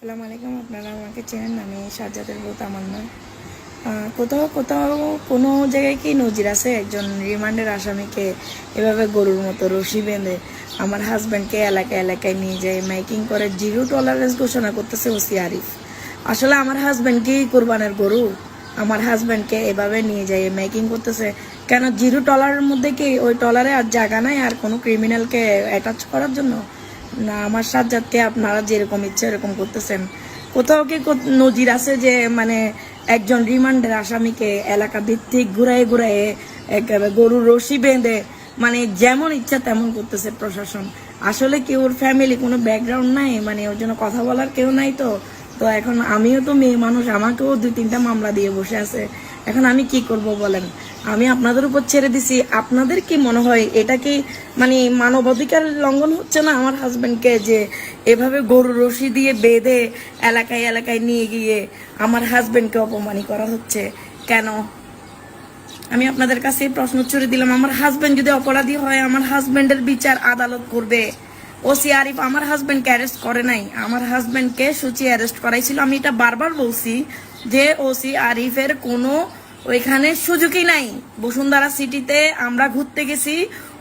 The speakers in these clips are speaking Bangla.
আসসালামু আলাইকুম। আপনারা আমাকে চেনেন, আমি সাজ্জাদের বউ তামান্না। কোথাও কোথাও কোনো জায়গায় কি নজির আছে একজন রিমান্ডের আসামিকে এভাবে গরুর মতো রশি বেঁধে আমার হাজব্যান্ডকে এলাকায় এলাকায় নিয়ে যায় মাইকিং করে জিরো টলারেন্স ঘোষণা করতেছে ওসি আরিফ। আসলে আমার হাজব্যান্ড কি কোরবানের গরু? আমার হাজব্যান্ডকে এভাবে নিয়ে যায় মাইকিং করতেছে কেন? জিরো টলারের মধ্যে কি ওই টলারে আর জায়গা নাই আর কোনো ক্রিমিনালকে অ্যাটাচ করার জন্য? না, আমার সাজ্জাদকে আপনারা যেরকম ইচ্ছে এরকম করতেছেন। কোথাও কি নজির আছে যে মানে একজন রিমান্ডের আসামিকে এলাকা ভিত্তিক ঘুরাই ঘুরাইয়ে একেবারে গরুর রশি বেঁধে মানে যেমন ইচ্ছা তেমন করতেছে প্রশাসন? আসলে কি ওর ফ্যামিলি কোনো ব্যাকগ্রাউন্ড নাই? মানে ওর জন্য কথা বলার কেউ নাই? তো তো এখন আমিও তো মেয়ে মানুষ, আমাকেও 2-3টা মামলা দিয়ে বসে আছে। এখন আমি কি করব বলেন? আমি আপনাদের উপর ছেড়ে দিছি। আপনাদের কি মনে হয় এটা কি মানে মানবাধিকার লঙ্ঘন হচ্ছে না আমার হাজবেন্ডকে যে এভাবে গরু রশি দিয়ে বেঁধে এলাকায় এলাকায় নিয়ে গিয়ে আমার হাজবেন্ডকে অপমানি করা হচ্ছে কেন? আমি আপনাদের কাছে প্রশ্ন ছুড়ে দিলাম, আমার হাজবেন্ড যদি অপরাধী হয় আমার হাজবেন্ডের বিচার আদালত করবে। ওসি আরিফ আমার হাজবেন্ডকে অ্যারেস্ট করে নাই, আমার হাজবেন্ডকে সুচি অ্যারেস্ট করাইছিল। আমি এটা বারবার বলছি যে ওসি আরিফের কোনো ওইখানে সুযোগই নাই। বসুন্ধরা সিটিতে আমরা ঘুরতে গেছি,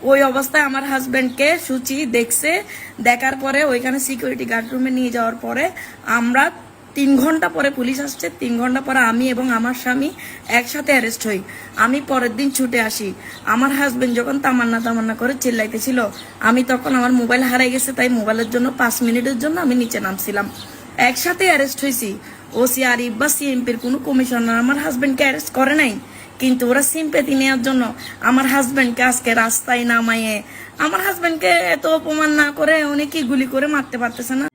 ওই অবস্থায় আমার হাজবেন্ডকে সুচি দেখছে। দেখার পরে ওইখানে সিকিউরিটি গার্ড রুমে নিয়ে যাওয়ার পরে আমরা 3 ঘন্টা পরে পুলিশ আসছে, 3 ঘন্টা পরে আমি এবং আমার স্বামী একসাথে অ্যারেস্ট হই। আমি পরের দিন ছুটে আসি। আমার হাজবেন্ড যখন তামান্না তামান্না করে চিল্লাইতেছিল, আমি তখন আমার মোবাইল হারাই গেছে, তাই মোবাইলের জন্য 5 মিনিটের জন্য আমি নিচে নামছিলাম। একসাথে অ্যারেস্ট হয়েছি। ওসি আরিফ বা সিএমপির কোনো কমিশনার আমার হাজবেন্ডকে অ্যারেস্ট করে নাই, কিন্তু ওরা সিম্পেথি নেওয়ার জন্য আমার হাজবেন্ডকে আজকে রাস্তায় নামাইয়ে আমার হাজবেন্ডকে এত অপমান না করে উনি কি গুলি করে মারতে পারতেছে না?